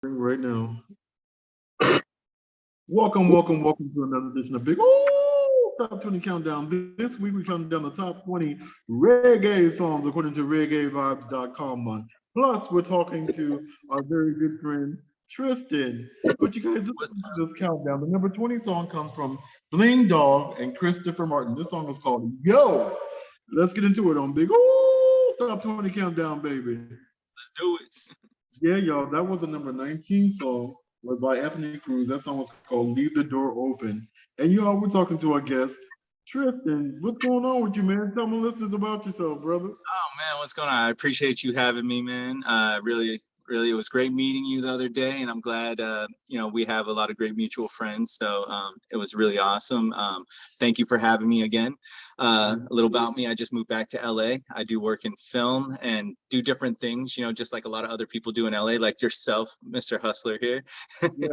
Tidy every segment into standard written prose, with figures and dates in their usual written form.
Right now. Welcome to another edition of Big Ooh Stop 20 Countdown. This week we count down the top 20 reggae songs according to reggaevibes.com. Plus, we're talking to our very good friend Tristan. But you guys, listen to this countdown. The number 20 song comes from Bling Dog and Christopher Martin. This song is called Yo. Let's get into it on Big Ooh Stop 20 Countdown, baby. Let's do it. Yeah, y'all, that was a number 19 song was by Anthony Cruz. That song was called Leave the Door Open. And y'all, we're talking to our guest, Tristan. What's going on with you, man? Tell my listeners about yourself, brother. Oh man, what's going on? I appreciate you having me, man. Really, it was great meeting you the other day, and I'm glad we have a lot of great mutual friends. So it was really awesome. Thank you for having me again. A little about me: I just moved back to LA. I do work in film and do different things, just like a lot of other people do in LA, like yourself, Mr. Hustler here. Yeah.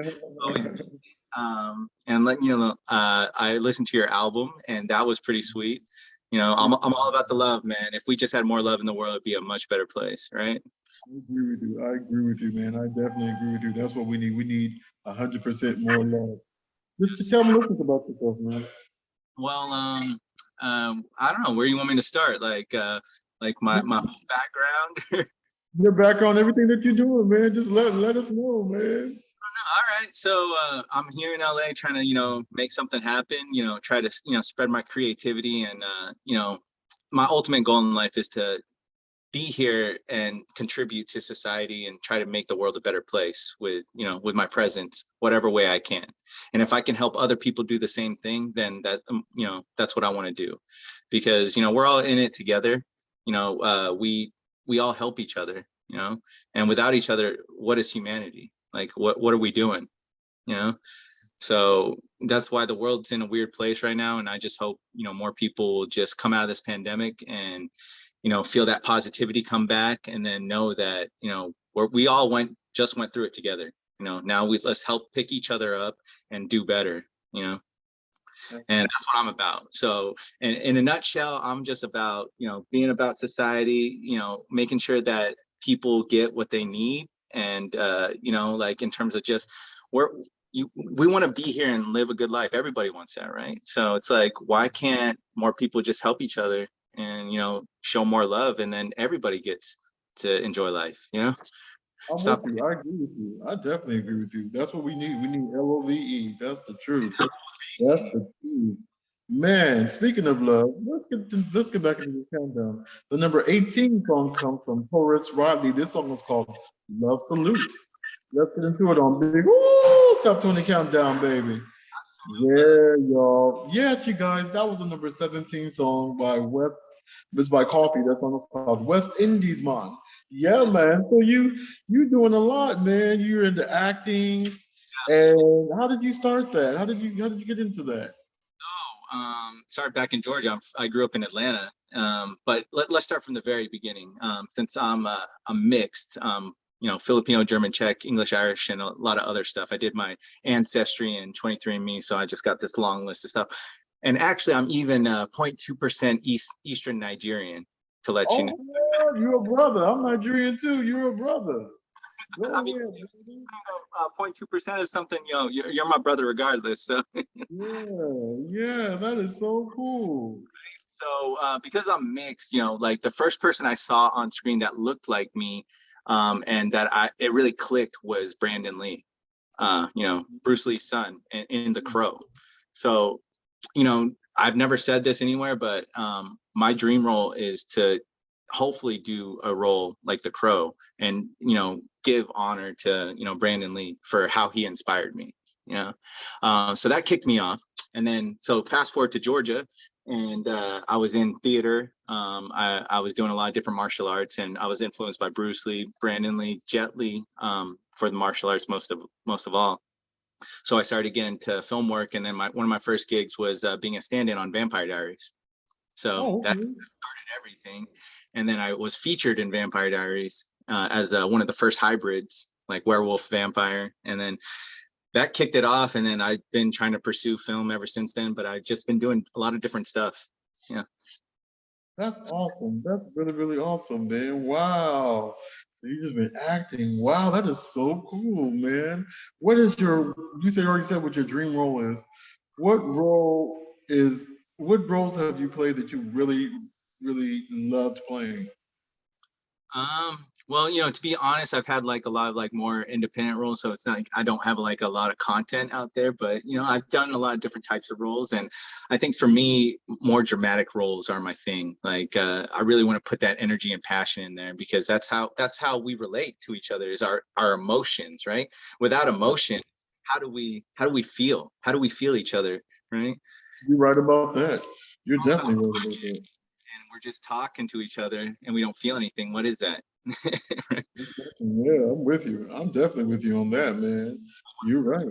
I listened to your album, and that was pretty sweet. I'm all about the love, man. If we just had more love in the world, it'd be a much better place, right? I agree with you. I agree with you, man. I definitely agree with you. That's what we need. We need 100% more love. Just to tell me listeners about yourself, man. Well, I don't know where you want me to start. Like my background. Your background, everything that you're doing, man. Just let us know, man. All right, so I'm here in LA trying to make something happen. Try to spread my creativity, and my ultimate goal in life is to be here and contribute to society and try to make the world a better place with my presence, whatever way I can. And if I can help other people do the same thing, then that's what I want to do, because we're all in it together. We all help each other, and without each other, what is humanity? Like, what are we doing? So that's why the world's in a weird place right now, and I just hope more people will just come out of this pandemic and feel that positivity come back, and then know that we all went through it together. Now let's help pick each other up and do better. And that's what I'm about. So in a nutshell, I'm just about being about society, making sure that people get what they need, and like in terms of just we want to be here and live a good life. Everybody wants that, right? So it's like, why can't more people just help each other and show more love, and then everybody gets to enjoy life. I'm Stop. with you. I agree with you. I definitely agree with you. That's what we need. We need LOVE. That's the truth. That's the truth. Man, speaking of love, let's get back into the countdown. The number 18 song comes from Horace Riley. This song is called Love Salute. Let's get into it on Big Woo! Stop 20 Countdown, baby. Yeah, y'all. Yes, you guys, that was the number 17 song by West. This by Coffee. That song is called West Indies Man. Yeah, man. So you doing a lot, man. You're into acting. And how did you start that? How did you get into that? Started back in Georgia. I grew up in Atlanta, but let's start from the very beginning. Since I'm mixed, Filipino, German, Czech, English, Irish, and a lot of other stuff. I did my ancestry and 23andMe, so I just got this long list of stuff. And actually, I'm even 0.2% Eastern Nigerian, to let you know. Oh, yeah, you're a brother. I'm Nigerian too. You're a brother. Go I mean, ahead, baby. 0.2% is something, you're my brother regardless. So. Yeah, that is so cool. So because I'm mixed, like the first person I saw on screen that looked like me, and that it really clicked, was Brandon Lee, Bruce Lee's son in The Crow. So, I've never said this anywhere, but my dream role is to hopefully do a role like The Crow, and give honor to Brandon Lee for how he inspired me. So that kicked me off. And then, so fast forward to Georgia, and I was in theater. I was doing a lot of different martial arts, and I was influenced by Bruce Lee, Brandon Lee, Jet Li, for the martial arts most of all. So I started getting into film work, and then one of my first gigs was being a stand-in on Vampire Diaries. So that started everything. And then I was featured in Vampire Diaries as one of the first hybrids, like werewolf vampire. And then that kicked it off. And then I've been trying to pursue film ever since then, but I've just been doing a lot of different stuff. Yeah. That's awesome. That's really, really awesome, man. Wow. So you just been acting. Wow, that is so cool, man. What is your, you said already said what your dream role is. What role is, what roles have you played that you really, really loved playing? Well, to be honest, I've had like a lot of like more independent roles, so it's not like I don't have like a lot of content out there, but I've done a lot of different types of roles, and I think for me, more dramatic roles are my thing. Like, I really want to put that energy and passion in there because that's how we relate to each other is our emotions, right? Without emotion, how do we feel? How do we feel each other, right? You're right about that. You're Without definitely right about emotion, that. and we're just talking to each other and we don't feel anything. What is that? Yeah, I'm with you. I'm definitely with you on that, man. You're right.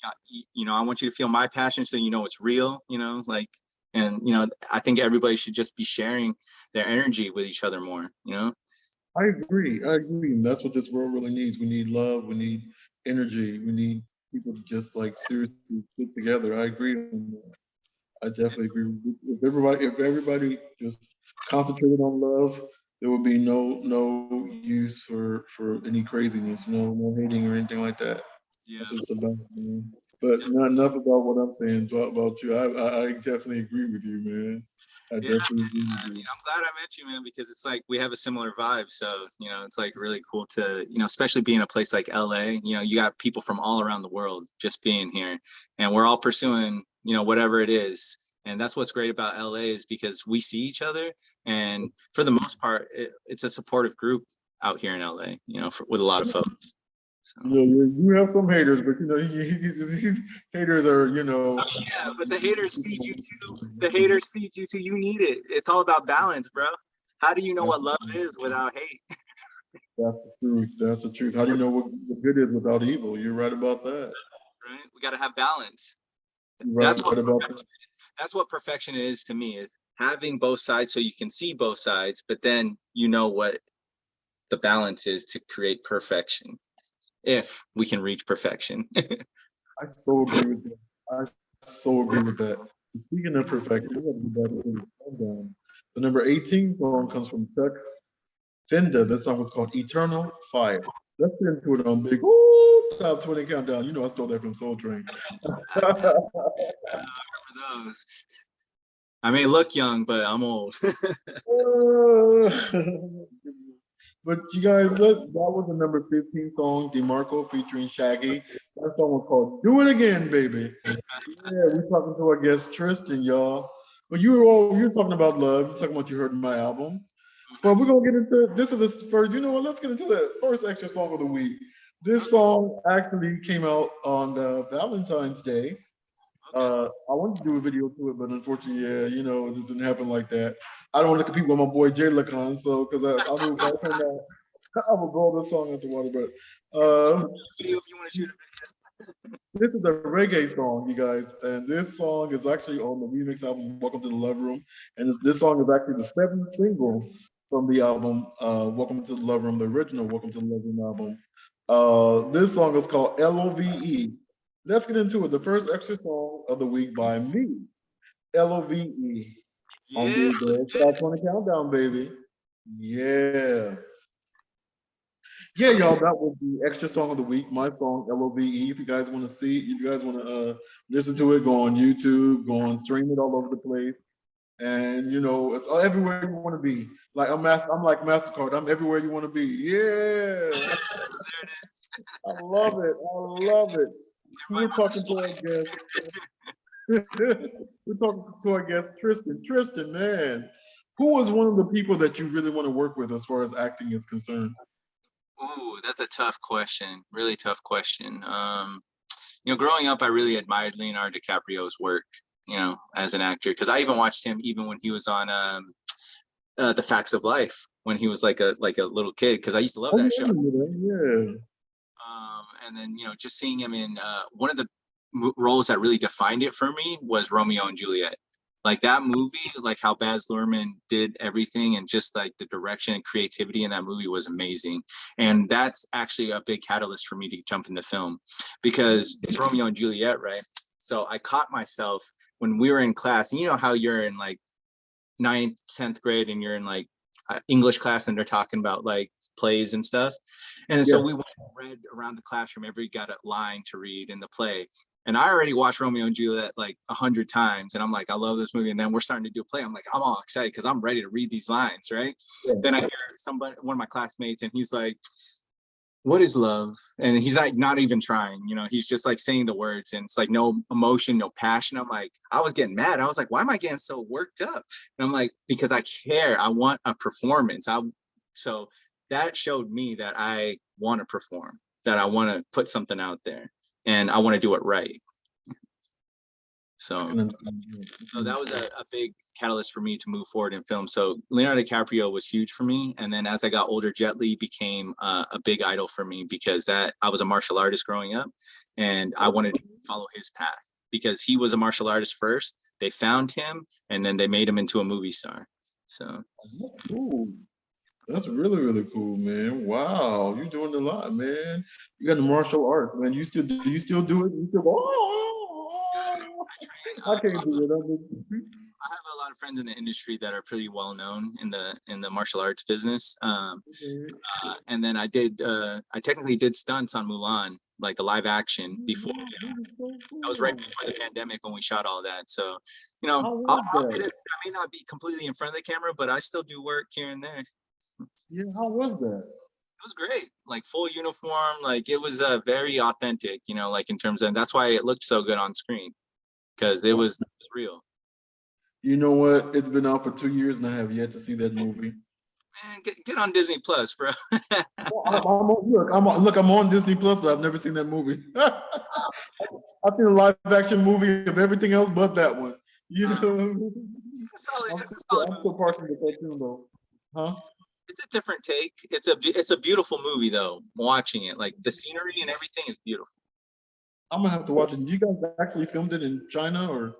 I want you to feel my passion so it's real, like, and I think everybody should just be sharing their energy with each other more. I agree. I agree. And that's what this world really needs. We need love. We need energy. We need people to just like seriously get together. I agree on that. I definitely agree. If everybody just concentrated on love, there would be no use for any craziness, no hating or anything like that. That's Yeah. what it's about, man. But not enough about what I'm saying about you. I definitely agree with you, man. I Yeah, definitely agree with you. I'm glad I met you, man, because it's like we have a similar vibe. So, it's like really cool to, especially being a place like LA, you got people from all around the world just being here and we're all pursuing, whatever it is. And that's what's great about LA is because we see each other. And for the most part, it's a supportive group out here in LA, with a lot of folks. So. You have some haters, but haters are, Yeah, but the haters feed you too. The haters feed you too. You need it. It's all about balance, bro. How do you know what love is without hate? that's the truth. That's the truth. How do you know what good is without evil? You're right about that. Right? We got to have balance. You're That's what right about that. that's what perfection is to me is having both sides so you can see both sides, but then you know what the balance is to create perfection. If we can reach perfection. I so agree with that. I so agree with that. And speaking of perfection, we have to get back to this countdown. The number 18 song comes from Chuck Fender. This song was called Eternal Fire. Let's get into it on Big Top 20 Countdown. I stole that from Soul Train. For those. I may look young, but I'm old. But you guys, that was the number 15 song, DeMarco featuring Shaggy. That song was called Do It Again, Baby. Yeah, we're talking to our guest Tristan, y'all. But you're talking about love, you're talking about you heard my album. But we're gonna get into this is the first, let's get into the first extra song of the week. This song actually came out on Valentine's Day. I wanted to do a video to it, but unfortunately, it doesn't happen like that. I don't want to compete with my boy Jay Lacon, so because I knew if I came out, I would blow this song out the water. But If you want to shoot this is a reggae song, you guys, and this song is actually on the remix album "Welcome to the Love Room," and this song is actually the seventh single from the album "Welcome to the Love Room," the original "Welcome to the Love Room" album. This song is called "Love." Let's get into it. The first extra song of the week by me, Love, on yeah. the Top 20 Countdown, baby. Yeah. Yeah, y'all, that was the extra song of the week, my song, Love. If you guys want to see it, if you guys want to listen to it, go on YouTube, go on, stream it all over the place. And it's everywhere you want to be. Like I'm like MasterCard, I'm everywhere you want to be. Yeah. I love it. I love it. We're talking to our guest. We're talking to our guest, Tristan. Tristan, man, who was one of the people that you really want to work with as far as acting is concerned? Ooh, that's a tough question. Really tough question. Growing up, I really admired Leonardo DiCaprio's work, as an actor, because I even watched him even when he was on The Facts of Life when he was like a little kid, because I used to love that show. Yeah. And then just seeing him in one of the roles that really defined it for me was Romeo and Juliet. Like that movie, like how Baz Luhrmann did everything, and just like the direction and creativity in that movie was amazing. And that's actually a big catalyst for me to jump into film, because it's Romeo and Juliet, right? So I caught myself when we were in class, and you know how you're in like 9th, 10th grade, and you're in like English class and they're talking about like plays and stuff. And so Yeah. we went and read around the classroom. Everybody got a line to read in the play. And I already watched Romeo and Juliet like 100 times. And I'm like, I love this movie. And then we're starting to do a play. I'm like, I'm all excited because I'm ready to read these lines, right? Yeah. Then I hear one of my classmates, and he's like, what is love? And he's like not even trying, he's just like saying the words, and it's like no emotion, no passion. I'm like, I was getting mad. I was like, why am I getting so worked up? And I'm like, because I care. I want a performance. So that showed me that I want to perform, that I want to put something out there, and I want to do it right. So that was a big catalyst for me to move forward in film. So Leonardo DiCaprio was huge for me. And then as I got older, Jet Li became a big idol for me, because I was a martial artist growing up, and I wanted to follow his path because he was a martial artist first. They found him, and then they made him into a movie star. So cool. That's really, really cool, man. Wow, you're doing a lot, man. You got the martial arts, man. Do you still do it? You still go, oh, I can't do it. I have a lot of friends in the industry that are pretty well known in the martial arts business. And then I technically did stunts on Mulan, like the live action before. I was right before the pandemic when we shot all that. So, I may not be completely in front of the camera, but I still do work here and there. Yeah, how was that? It was great, like full uniform, like it was very authentic, like in terms of, that's why it looked so good on screen, because it was real. You know what? It's been out for 2 years and I have yet to see that movie. Man, get on Disney Plus, bro. I'm on Disney Plus, but I've never seen that movie. I've seen a live action movie of everything else but that one. It's a solid I'm still partial to cartoon though. Huh? It's a different take. It's a beautiful movie though. Watching it, like the scenery and everything is beautiful. I'm gonna have to watch it. Do you guys actually filmed it in China or?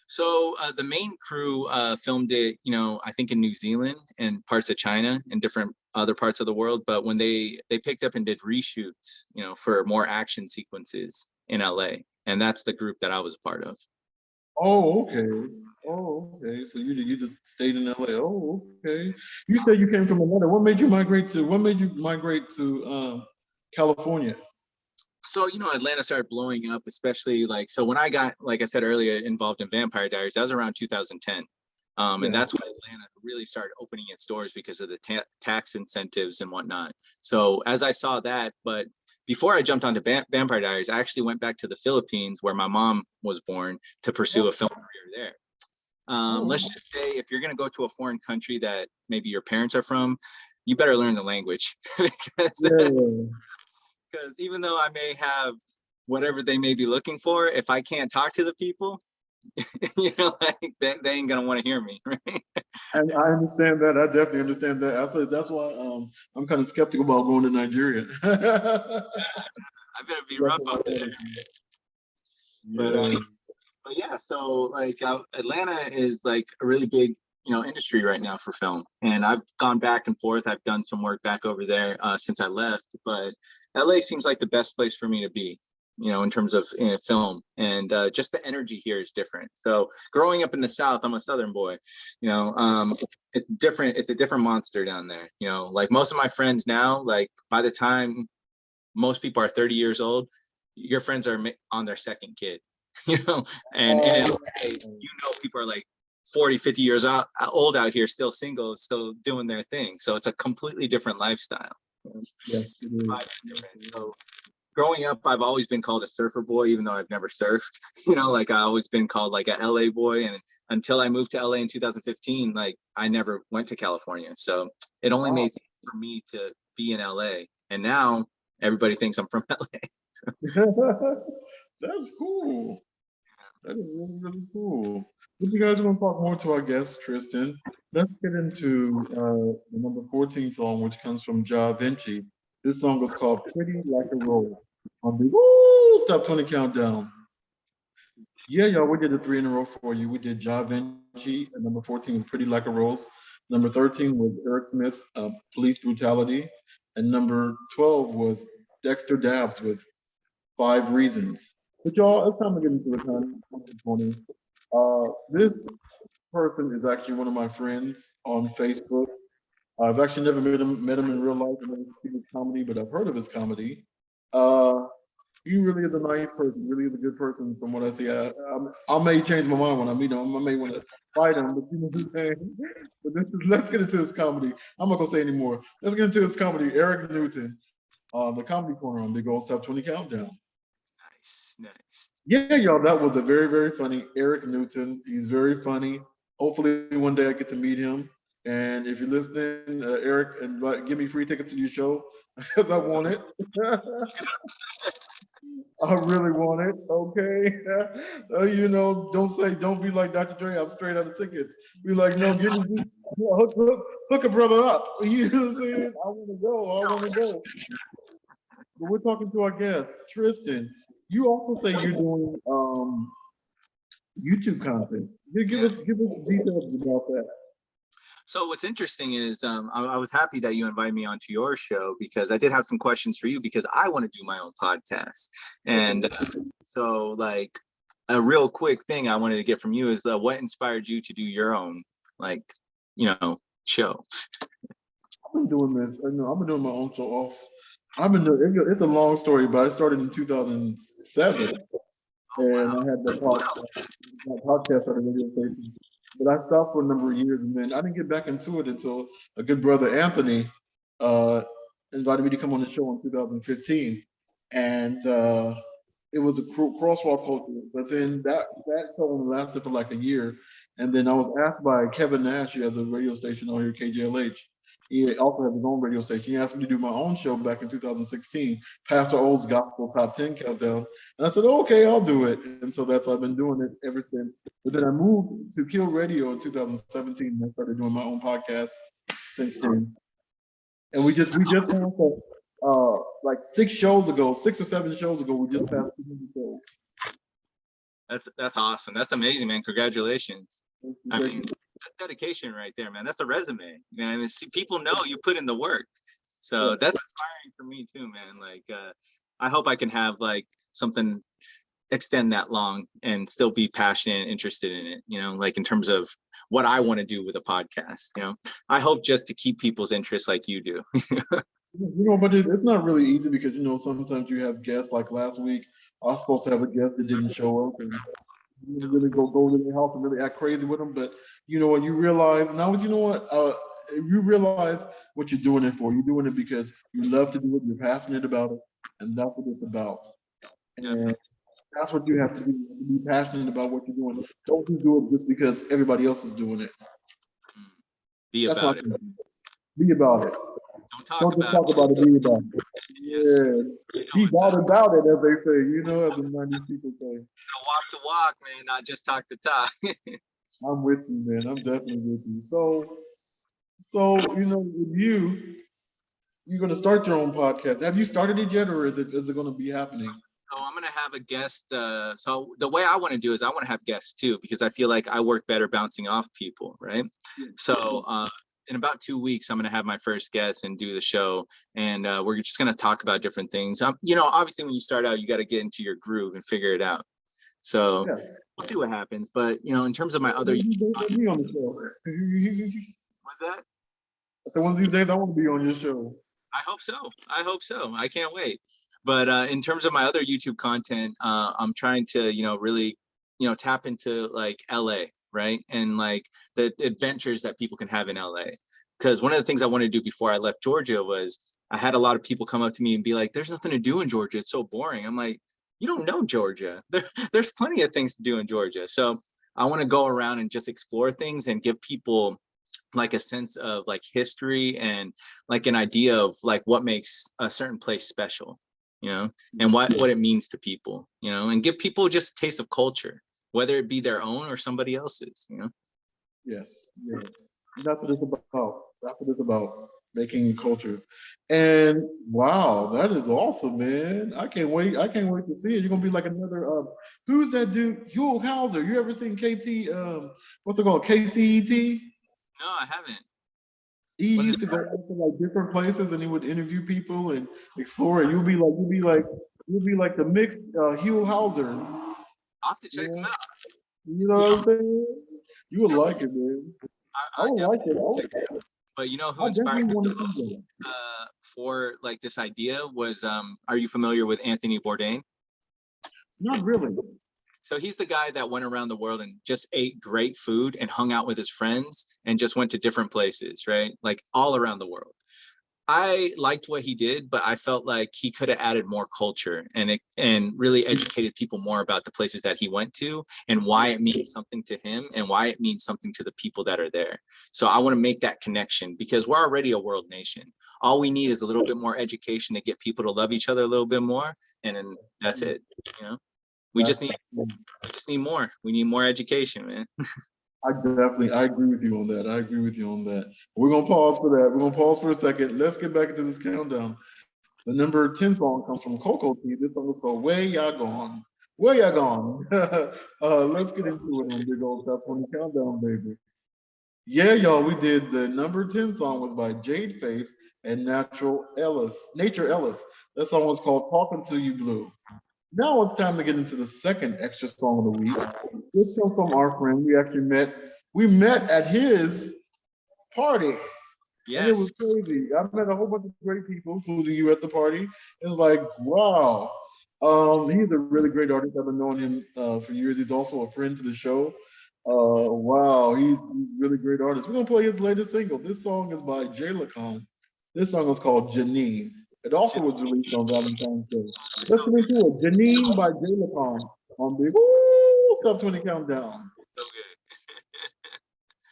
So the main crew filmed it, I think in New Zealand and parts of China and different other parts of the world. But when they picked up and did reshoots, for more action sequences in LA, and that's the group that I was a part of. Oh, okay. So you just stayed in LA. Oh, okay. You said you came from Atlanta. What made you migrate to California? So, Atlanta started blowing up, especially so when I got, like I said earlier, involved in Vampire Diaries, that was around 2010. And that's when Atlanta really started opening its doors because of the tax incentives and whatnot. So as I saw that, but before I jumped onto Vampire Diaries, I actually went back to the Philippines where my mom was born to pursue a film career there. Let's just say if you're going to go to a foreign country that maybe your parents are from, you better learn the language. Because even though I may have whatever they may be looking for, if I can't talk to the people, they ain't gonna want to hear me, right? And I understand that. I definitely understand that. I said that's why I'm kind of skeptical about going to Nigeria. I better be rough out there. But yeah, so Atlanta is like a really big industry right now for film, and I've gone back and forth. I've done some work back over there since I left, but LA seems like the best place for me to be, in terms of film, and just the energy here is different. So growing up in the South, I'm a Southern boy, it's different. It's a different monster down there. Like most of my friends now, like by the time most people are 30 years old, your friends are on their second kid, and people are like 40, 50 years old out here, still single, still doing their thing. So it's a completely different lifestyle. Yes, it is. So growing up, I've always been called a surfer boy, even though I've never surfed. I always been called like a LA boy. And until I moved to LA in 2015, like I never went to California. So it only made sense for me to be in LA. And now everybody thinks I'm from LA. That's cool. That is really, really cool. If you guys want to talk more to our guest, Tristan, let's get into the number 14 song, which comes from Ja Vinci. This song was called Pretty Like a Rose on the Top 20 Countdown. Yeah, y'all, we did the 3 in a row for you. We did Ja Vinci, and number 14 was Pretty Like a Rose. Number 13 was Eric Smith's Police Brutality. And number 12 was Dexter Dabbs with 5 Reasons. But y'all, it's time to get into the content. This person is actually one of my friends on Facebook. I've actually never met him in real life and never seen his comedy, but I've heard of his comedy. Uh, he really is a nice person. Really is a good person, from what I see. I may change my mind when I meet him. I may want to fight him, but you know what I'm saying. But let's get into his comedy. I'm not gonna say anymore. Let's get into his comedy. Eric Newton, the Comedy Corner on Big Old Top 20 Countdown. Nice, nice. Yeah, y'all, that was a very, very funny Eric Newton. He's very funny. Hopefully, one day I get to meet him. And if you're listening, Eric, give me free tickets to your show because I want it. I really want it. Okay. Don't be like Dr. Dre. I'm straight out of tickets. Be like, no, give me, hook a brother up. You know what I'm saying? I want to go. I want to go. But we're talking to our guest, Tristan. You also say you're doing YouTube content. Give us details about that. So what's interesting is I was happy that you invited me onto your show because I did have some questions for you because I want to do my own podcast. And so like a real quick thing I wanted to get from you is what inspired you to do your own show? I've been doing this. I've been doing my own show off. It's a long story, but I started in 2007. And I had the podcast at a radio station. But I stopped for a number of years, and then I didn't get back into it until a good brother, Anthony, invited me to come on the show in 2015. And it was a crosswalk culture. But then that show only lasted for like a year. And then I was asked by Kevin Nash, who has a radio station on here, KJLH. He also has his own radio station. He asked me to do my own show back in 2016, Pastor O's Gospel Top 10 Countdown. And I said, oh, okay, I'll do it. And so that's why I've been doing it ever since. But then I moved to Kill Radio in 2017 and I started doing my own podcast since then. And we just passed like 6 or 7 shows ago, we just passed 200 shows. That's awesome. That's amazing, man. Congratulations. I mean, that's dedication right there, man. That's a resume. Man, see, people know you put in the work. So yes. That's inspiring for me too, man. Like I hope I can have like something extend that long and still be passionate and interested in it, like in terms of what I want to do with a podcast. I hope just to keep people's interest like you do. But it's not really easy because sometimes you have guests. Like last week I was supposed to have a guest that didn't show up, and you really go to their house and really act crazy with them. But you realize now, you realize what you're doing it for. You're doing it because you love to do it, you're passionate about it, and that's what it's about. And that's what you have to do. You have to be passionate about what you're doing. Don't just do it just because everybody else is doing it. Be about it. Be about it. Don't just talk about it. Be about it. Yeah. Be about it, as they say. As the 90s people say. Walk the walk, man. Not just talk the talk. I'm with you, man. I'm definitely with you. So with you're going to start your own podcast. Have you started it yet, or is it going to be happening? So I'm going to have a guest. So the way I want to do is I want to have guests too, because I feel like I work better bouncing off people, right? Yeah. So in about 2 weeks, I'm going to have my first guest and do the show. And we're just going to talk about different things. Obviously, when you start out, you got to get into your groove and figure it out. So we'll see what happens. But, in terms of my other... What's that? So one of these days, I want to be on your show. I hope so. I can't wait. But in terms of my other YouTube content, I'm trying to, really, tap into like LA, right? And like the adventures that people can have in LA. Because one of the things I wanted to do before I left Georgia was I had a lot of people come up to me and be like, there's nothing to do in Georgia. It's so boring. I'm like, you don't know Georgia. There's plenty of things to do in Georgia. So I want to go around and just explore things and give people like a sense of like history and like an idea of like what makes a certain place special, and what it means to people, and give people just a taste of culture, whether it be their own or somebody else's, Yes. That's what it's about. Making culture. And wow, that is awesome, man. I can't wait to see it. You're gonna be like another who's that dude? Huell Howser. You ever seen KT what's it called? KCET? No, I haven't. He used to go to like different places and he would interview people and explore it. You'll be like the mixed Huell Howser. I'll have to check him out. You know what I'm saying? You would like it, man. I would like it. But you know who I inspired definitely me want the to see most that. for like this idea was are you familiar with Anthony Bourdain? Not really. So he's the guy that went around the world and just ate great food and hung out with his friends and just went to different places, right? Like all around the world. I liked what he did, but I felt like he could have added more culture and really educated people more about the places that he went to and why it means something to him and why it means something to the people that are there. So I want to make that connection because we're already a world nation. All we need is a little bit more education to get people to love each other a little bit more, and then that's it. You know, we just That's need we just need more. We need more education, man. I agree with you on that. I agree with you on that. We're gonna pause for that. We're gonna pause for a second. Let's get back into this countdown. The number 10 song comes from Coco T. This song is called Where Ya Gone. Where Ya Gone? Let's get into it on Big Old Top 20 Countdown, baby. Yeah, y'all, we did the number 10 song was by Jade Faith and Nature Ellis. That song was called Talking to You Blue. Now it's time to get into the second extra song of the week. This comes from our friend. We met at his party. And it Yes. was crazy. I met a whole bunch of great people, including you at the party. It was like, wow. He's a really great artist. I've been knowing him for years. He's also a friend to the show. Wow, he's a really great artist. We're gonna play his latest single. This song is by Jay Lacon. This song is called Janine. It also was released on Valentine's Day. Let's get into it. Janine by Jay Lacon on Big Top 20 Countdown. So good.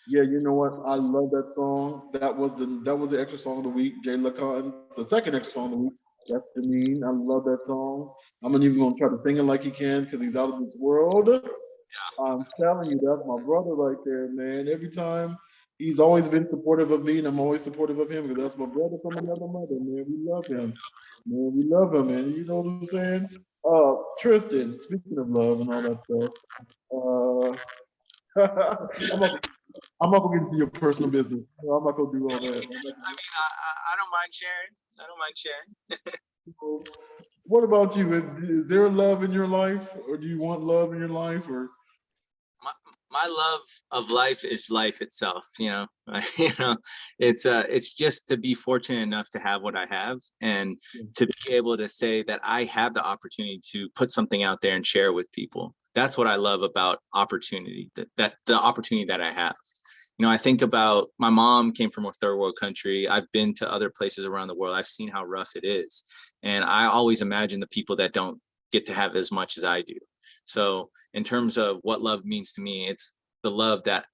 Yeah, you know what? I love that song. That was the extra song of the week. Jay Lacon. It's the second extra song of the week. That's Janine. I love that song. I'm not even gonna try to sing it like he can because he's out of this world. I'm telling you, that's my brother right there, man. Every time he's always been supportive of me, and I'm always supportive of him because that's my brother from another mother, man. We love him. Man, we love him, man. You know what I'm saying? Tristan, speaking of love and all that stuff. I'm not gonna get into your personal business. No, I'm not gonna do all that. I don't mind sharing. I don't mind sharing. What about you? Is there love in your life, or do you want love in your life, or? my, my love of life is life itself, you know. It's just to be fortunate enough to have what I have and to be able to say that I have the opportunity to put something out there and share it with people. That's what I love about opportunity, that the opportunity that I have. You know, I think about my mom came from a third world country. I've been to other places around the world. I've seen how rough it is, and I always imagine the people that don't get to have as much as I do. So in terms of what love means to me, it's the love that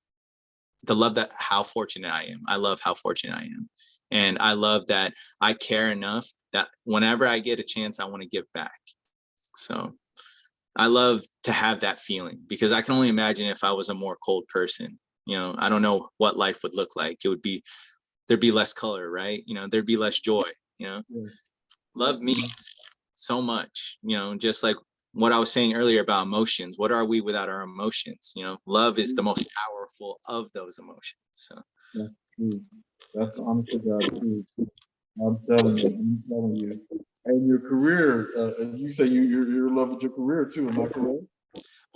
how fortunate I am. I love how fortunate I am. And I love that I care enough that whenever I get a chance, I want to give back. So I love to have that feeling because I can only imagine if I was a more cold person. You know, I don't know what life would look like. There'd be less color, right? You know, there'd be less joy, you know. Yeah. Love means so much, you know, just like what I was saying earlier about emotions. What are we without our emotions? You know, love is the most powerful of those emotions. So That's true. That's the honest to God truth. I'm telling you. I'm telling you. And your career, you say you're in love with your career too. Am I correct?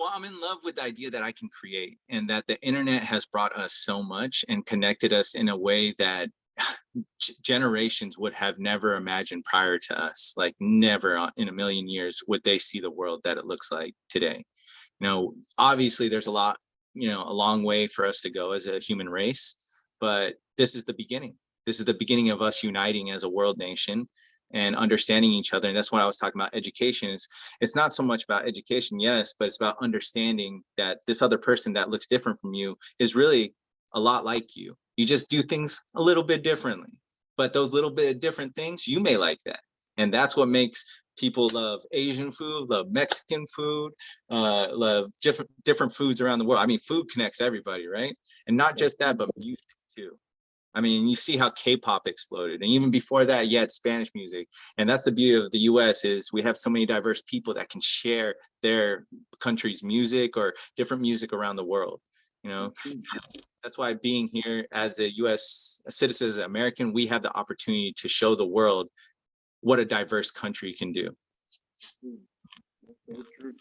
well, I'm in love with the idea that I can create and that the internet has brought us so much and connected us in a way that generations would have never imagined prior to us. Like never in a million years would they see the world that it looks like today. You know, obviously there's a lot, you know, a long way for us to go as a human race, but this is the beginning. This is the beginning of us uniting as a world nation and understanding each other. And that's what I was talking about. Education is, it's not so much about education, yes, but it's about understanding that this other person that looks different from you is really a lot like you. You just do things a little bit differently, but those little bit of different things, you may like that. And that's what makes people love Asian food, love Mexican food, love different foods around the world. I mean, food connects everybody, right? And not just that, but music too. I mean, you see how K-pop exploded, and even before that, you had Spanish music. And that's the beauty of the U.S. is we have so many diverse people that can share their country's music or different music around the world. You know, that's why being here as a U.S. citizen, as an American, we have the opportunity to show the world what a diverse country can do. That's so true.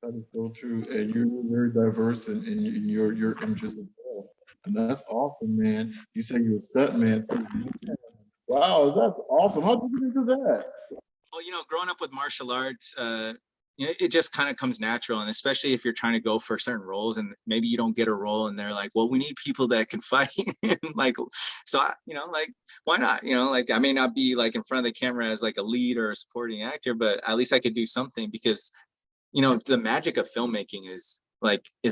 That is so true. And you're very diverse in your interests as well. And that's awesome, man. You say you're a stunt man too. Wow, that's awesome. How'd you get into that? Well, growing up with martial arts, it just kind of comes natural, and especially if you're trying to go for certain roles, and maybe you don't get a role, and they're like, "Well, we need people that can fight." And like, so like, why not? Like, I may not be like in front of the camera as like a lead or a supporting actor, but at least I could do something because the magic of filmmaking is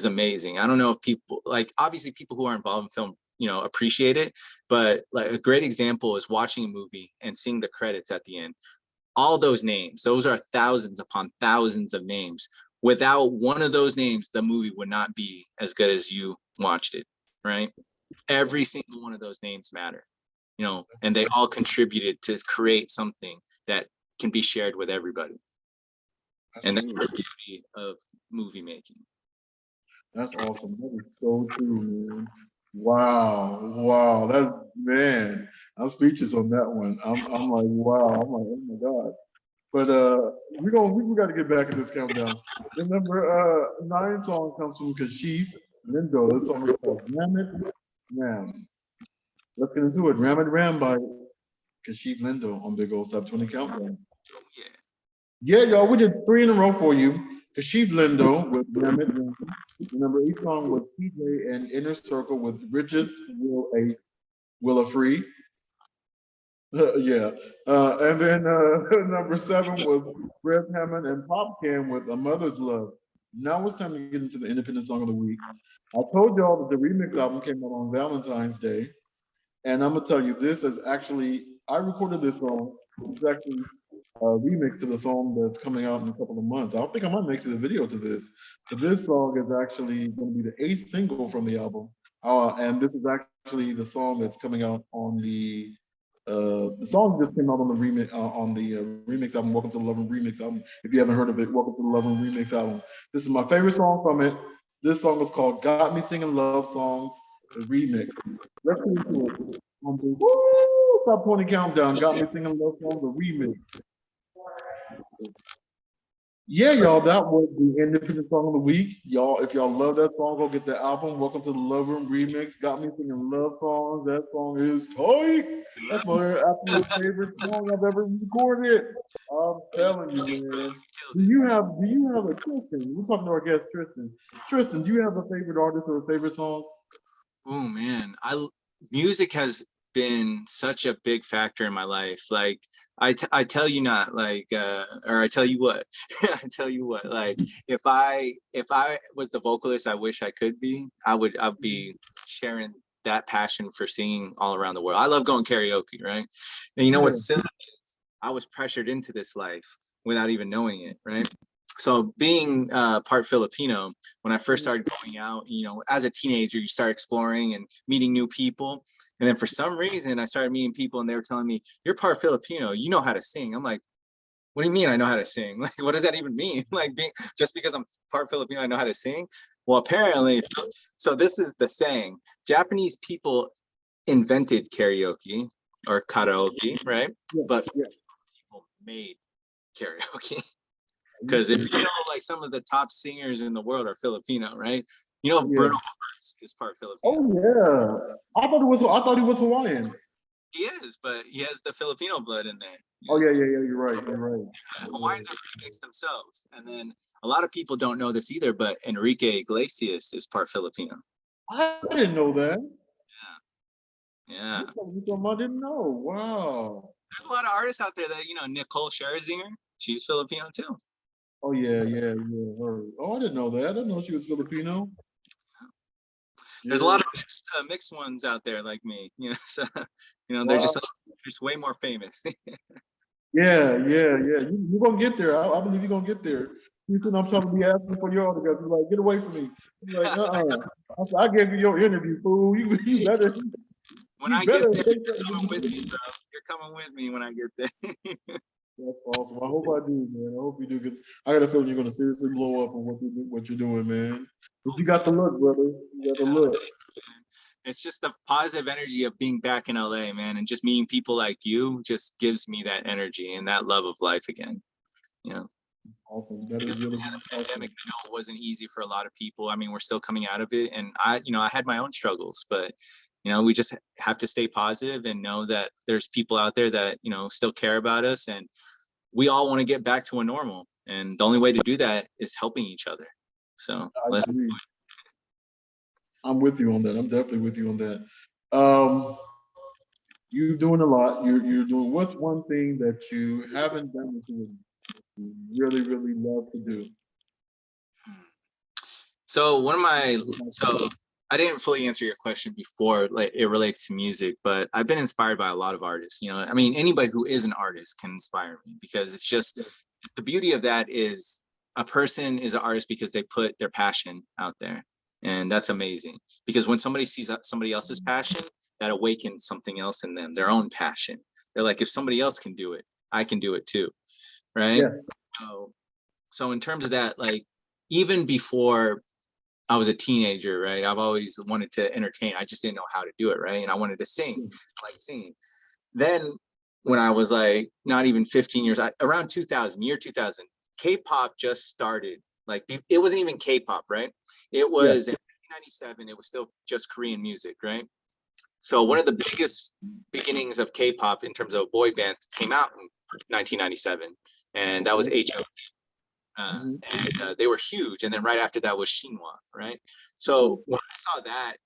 amazing. I don't know if people, like, obviously people who are involved in film appreciate it, but like a great example is watching a movie and seeing the credits at the end. All those names, those are thousands upon thousands of names. Without one of those names, the movie would not be as good as you watched it, right? Every single one of those names matter, and they all contributed to create something that can be shared with everybody. And that's the beauty of movie making. That's awesome. That is so true, man. Wow, wow. That's man. I'm speechless on that one. I'm like, wow. I'm like, oh my god. But we got to get back in this countdown. The number 9 song comes from Kashif Lindo. This song is called Ram It Ram. Let's get into it. Ram It Ram by Kashif Lindo on Big Old Stop 20 Countdown. Yeah, y'all, we did 3 in a row for you. Kashif Lindo with Ram It Ram. The number 8 song was PJ and Inner Circle with Riches Will a Free. Yeah. And then number 7 was Rev Hammond and Popcam with A Mother's Love. Now it's time to get into the independent song of the week. I told y'all that the remix album came out on Valentine's Day. And I'm gonna tell you, this is actually, I recorded this song. It's actually a remix to the song that's coming out in a couple of months. I think I might make a video to this. But this song is actually going to be the 8th single from the album. And this is actually the song that's coming out on the song just came out on the remix album, Welcome to the Love Room Remix album. If you haven't heard of it, Welcome to the Love Room Remix album. This is my favorite song from it. This song is called Got Me Singing Love Songs, the remix. Let's get into it. Woo! Stop pointing countdown. Got Me Singing Love Songs, the remix. Yeah, y'all, that was the independent song of the week. Y'all, if y'all love that song, go get the album. Welcome to the Love Room Remix. Got Me Singing Love Songs. That song is tight. That's my absolute favorite song I've ever recorded. I'm telling you, man. Do you have a Tristan? We're talking to our guest Tristan. Tristan, do you have a favorite artist or a favorite song? Oh man, music has been such a big factor in my life. Like I tell you not, like or I tell you what. I tell you what, like if I was the vocalist I wish I could be, I'd be sharing that passion for singing all around the world. I love going karaoke, right? And what's silly is I was pressured into this life without even knowing it, right? So being part Filipino, when I first started going out, as a teenager, you start exploring and meeting new people. And then for some reason, I started meeting people and they were telling me, you're part Filipino, you know how to sing. I'm like, what do you mean I know how to sing? Like, what does that even mean? Like, just because I'm part Filipino, I know how to sing? Well, apparently, so this is the saying, Japanese people invented karaoke or karaoke, right? But people made karaoke. Because if you know, like some of the top singers in the world are Filipino, right? Bruno Mars is part Filipino. Oh yeah, I thought he was Hawaiian. He is, but he has the Filipino blood in there. Oh yeah, you're right. Hawaiians are remixed themselves, and then a lot of people don't know this either, but Enrique Iglesias is part Filipino. I didn't know that. Yeah. I didn't know. Wow. There's a lot of artists out there that Nicole Scherzinger, she's Filipino too. Oh yeah, her. Oh, I didn't know that. I didn't know she was Filipino. There's a lot of mixed ones out there like me, so they're just way more famous. Yeah. You're gonna get there. I believe you're gonna get there. You said I'm trying to be asking for your autograph. You're like, get away from me. You're like, I gave you your interview, fool. You better. When I get there, you're coming with me, bro. You're coming with me when I get there. That's awesome. I hope I do, man. I hope you do. Cause I got a feeling you're gonna seriously blow up on what you're doing, man. But you got the look, brother. You got the look. It's just the positive energy of being back in LA, man, and just meeting people like you just gives me that energy and that love of life again. awesome. That Because is really, coming out of really the pandemic, awesome. I know it wasn't easy for a lot of people. I mean, we're still coming out of it, and I had my own struggles, but we just have to stay positive and know that there's people out there that still care about us, and we all want to get back to a normal. And the only way to do that is helping each other. So I let's. agree. I'm with you on that. I'm definitely with you on that. Um, you're doing a lot. You're doing. What's one thing that you haven't done that you would really, really love to do? So I didn't fully answer your question before, like it relates to music, but I've been inspired by a lot of artists. I mean, anybody who is an artist can inspire me, because it's just the beauty of that is a person is an artist because they put their passion out there. And that's amazing, because when somebody sees somebody else's passion, that awakens something else in them, their own passion. They're like, if somebody else can do it, I can do it too. Right. Yes. So in terms of that, like, even before I was a teenager, right? I've always wanted to entertain. I just didn't know how to do it, right? And I wanted to sing. I like singing. Then when I was like not even 15 years, around 2000, year 2000, K-pop just started. Like, it wasn't even K-pop, right? It Yes. was in 1997. It was still just Korean music, right? So one of the biggest beginnings of K-pop in terms of boy bands came out in 1997, and that was H.O. And they were huge. And then right after that was Shinhwa, right? So when I saw that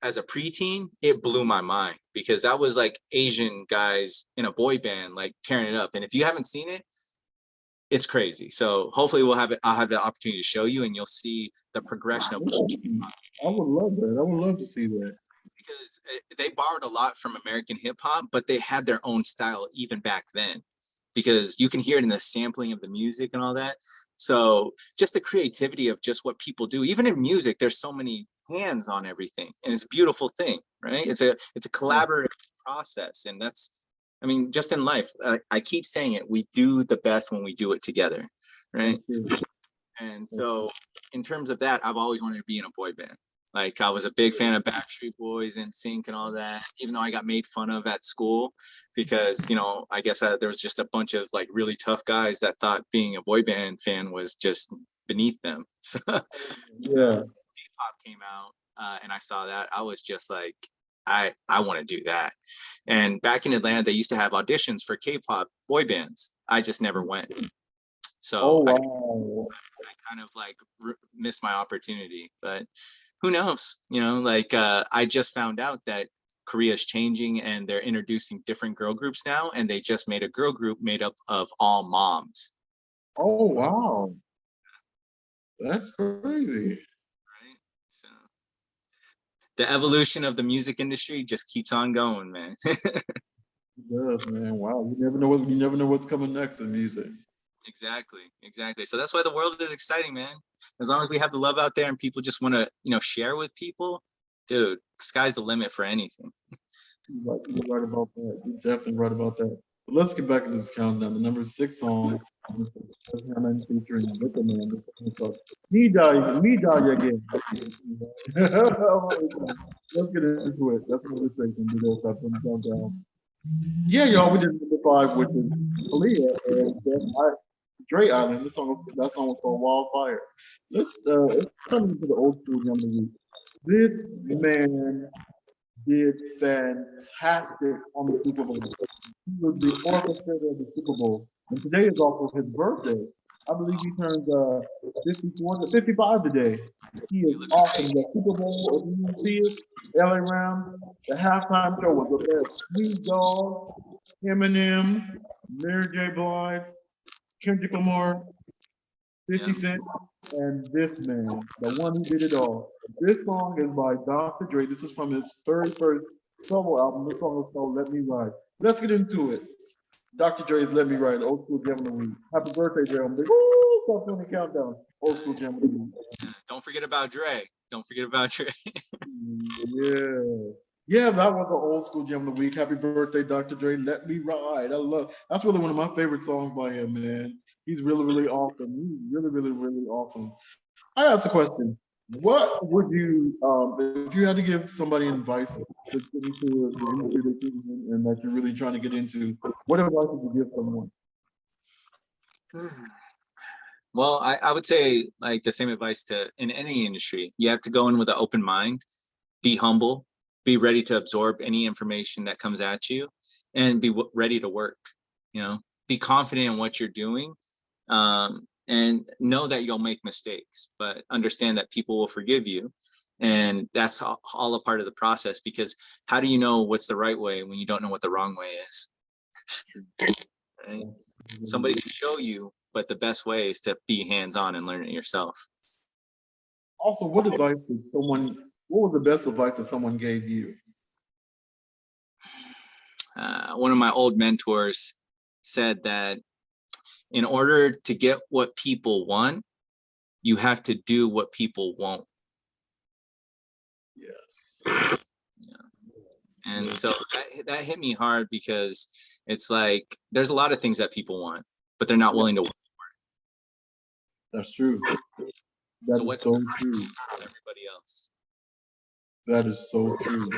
as a preteen, it blew my mind, because that was like Asian guys in a boy band, like tearing it up. And if you haven't seen it, it's crazy. So hopefully I'll have the opportunity to show you, and you'll see the progression of culture. I would love that. I would love to see that. Because they borrowed a lot from American hip hop, but they had their own style even back then, because you can hear it in the sampling of the music and all that. So just the creativity of just what people do, even in music, there's so many hands on everything, and it's a beautiful thing, right? It's a collaborative process, and that's, I mean, just in life, I keep saying it, we do the best when we do it together, right? And so in terms of that, I've always wanted to be in a boy band. Like, I was a big fan of Backstreet Boys and Sync and all that, even though I got made fun of at school because, I guess there was just a bunch of like really tough guys that thought being a boy band fan was just beneath them. So Yeah. K-pop came out, and I saw that. I was just like, I want to do that. And back in Atlanta, they used to have auditions for K-pop boy bands. I just never went. So wow. I kind of like missed my opportunity, but who knows? Like, I just found out that Korea is changing, and they're introducing different girl groups now, and they just made a girl group made up of all moms. Oh wow. That's crazy. Right? So the evolution of the music industry just keeps on going, man. It does, man. Wow. You never know what's coming next in music. Exactly. So that's why the world is exciting, man. As long as we have the love out there and people just want to, share with people, dude, sky's the limit for anything. You're right about that. You're definitely right about that. But let's get back into this countdown. The number 6 song is Hammond featuring Little Man. This song is called Me Die Again. Let's get into it. That's number 6, and we go start from the countdown. Yeah, y'all, we did number 5, which is Aaliyah and Dre Island. That song was called Wildfire. Let's come into the old school Young Week. This man did fantastic on the Super Bowl. He was the orchestrator of the Super Bowl. And today is also his birthday. I believe he turns 54 to 55 today. He is awesome. The Super Bowl, if you didn't see it, LA Rams, the halftime show was up there. Snoop Dogg, Eminem, Mary J. Blige, Kendrick Lamar, 50 Cent, and this man, the one who did it all. This song is by Dr. Dre. This is from his very first solo album. This song is called Let Me Ride. Let's get into it. Dr. Dre's Let Me Ride, Old School Jam of the Week. Happy birthday, Dre. I'm big. Woo! Stop doing the countdown. Old School Jam of the Week. Don't forget about Dre. Yeah. Yeah, that was an old school Jam of the Week. Happy birthday, Dr. Dre. Let Me Ride. That's really one of my favorite songs by him, man. He's really, really awesome. He's really, really, really awesome. I asked a question. What would you, if you had to give somebody advice to get into the industry that you're in and that you're really trying to get into, what advice would you give someone? Well, I would say like the same advice to in any industry. You have to go in with an open mind, be humble, be ready to absorb any information that comes at you, and be ready to work. You know, be confident in what you're doing, and know that you'll make mistakes, but understand that people will forgive you. And that's all a part of the process, because how do you know what's the right way when you don't know what the wrong way is? Right? Somebody can show you, but the best way is to be hands-on and learn it yourself. Also, what advice did someone? What was the best advice that someone gave you? One of my old mentors said that in order to get what people want, you have to do what people won't. Yes. And so that hit me hard, because it's like there's a lot of things that people want, but they're not willing to work. That's true. That So is what's so true. everybody else? That is so true.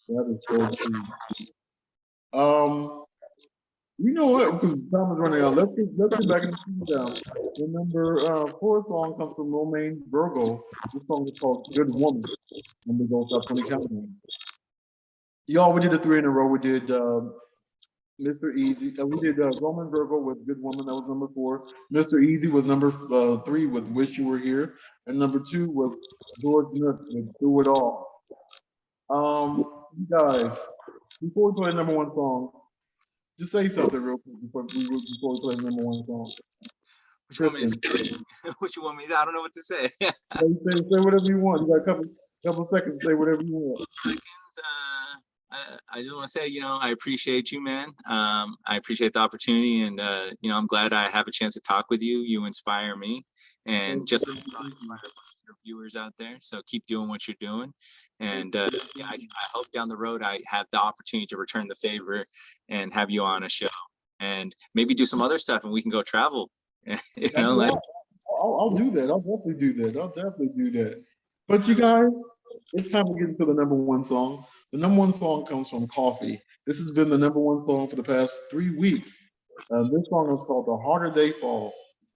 That is so true. You know what? Because time is running out. Let's get back into the down. The number 4 song comes from Romaine Virgo. This song is called "Good Woman," and we go stop 20 countdown. Y'all, we did the 3 in a row. We did Mr. Easy. We did Roman Virgo with "Good Woman." That was number 4. Mr. Easy was number 3 with "Wish You Were Here," and number 2 was George Nook with "Do It All." You guys, before we play number 1 song, just say something real quick before we play the number 1 song. Which one is which one is? I don't know what to say. say whatever you want. You got a couple seconds to say whatever you want. I just want to say, I appreciate you, man. I appreciate the opportunity, and I'm glad I have a chance to talk with you. You inspire me, and just like you inspire your viewers out there. So keep doing what you're doing, and I hope down the road I have the opportunity to return the favor and have you on a show, and maybe do some other stuff, and we can go travel. I'll do that. I'll definitely do that. But you guys, it's time to get into the number 1 song. The number 1 song comes from Coffee. This has been the number 1 song for the past 3 weeks. This song is called "The Harder They Fall."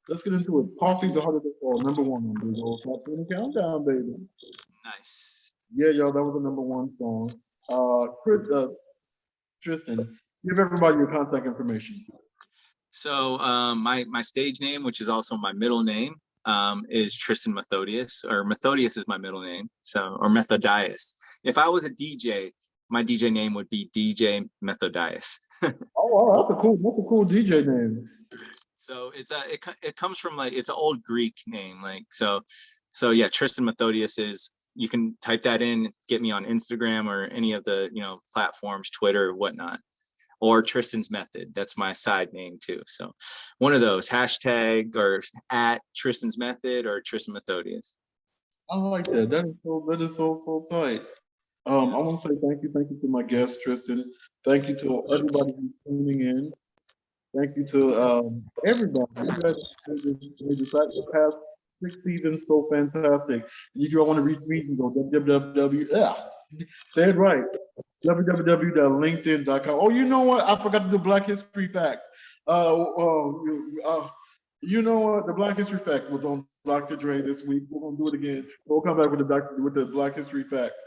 Let's get into it. Coffee, "The Harder They Fall," number 1 on Big Old Top 20 Countdown, baby. Nice. Yeah, y'all, that was the number 1 song. Tristan, give everybody your contact information. So my stage name, which is also my middle name, is Tristan Methodius, or Methodius is my middle name. So, or Methodius. If I was a DJ, my DJ name would be DJ Methodius. Oh, that's a cool DJ name. So it comes from it's an old Greek name, so yeah, Tristan Methodius is. You can type that in, get me on Instagram or any of the platforms, Twitter, whatnot. Or Tristan's Method. That's my side name too. So one of those, hashtag or at Tristan's Method or Tristan Methodius. I like that. That is so tight. I want to say thank you to my guest Tristan. Thank you to everybody who's tuning in. Thank you to everybody. You guys decided the past 6 seasons so fantastic. And if you all want to reach me, you can go www. Say it right. www.linkedin.com. Oh, you know what? I forgot to do Black History Fact. You know what? The Black History Fact was on Dr. Dre this week. We're gonna do it again. We'll come back with the Black History Fact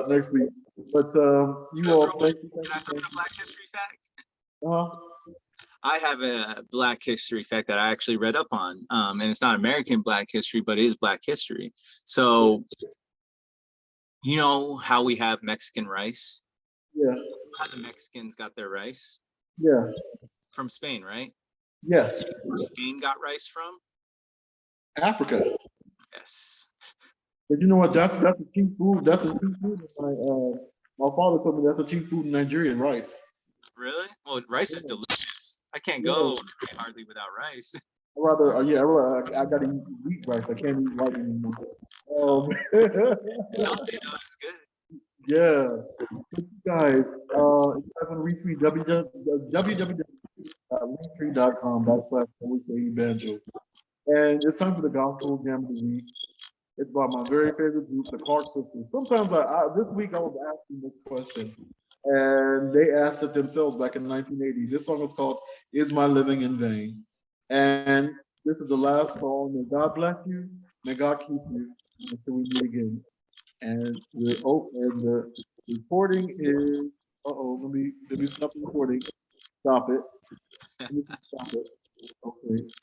next week. But you all, thank you. Can I throw in a Black History Fact? Uh-huh. I have a Black History Fact that I actually read up on, and it's not American Black history, but it is Black history. So, you know how we have Mexican rice? Yeah. How the Mexicans got their rice? Yeah. From Spain, right? Yes. Where Spain got rice from? Africa. Yes. But you know what? That's a cheap food. That's a cheap food. My father told me that's a cheap food in Nigeria, rice. Really? Well, rice is delicious. I can't go hardly without rice. I gotta eat wheat rice. I can't eat white anymore. It's good. Yeah. Guys, if you guys want to reach me, www.linktree.com/banjo. And it's time for the Gospel Jam of the Week. It's by my very favorite group, the Clark Sisters. Sometimes this week I was asking this question, and they asked it themselves back in 1980. This song is called "Is My Living in Vain?" And This is the last song. May God bless you. May God keep you until we meet again. And we're open. The recording is. Let me stop the recording. Stop it. Let me stop it. Okay.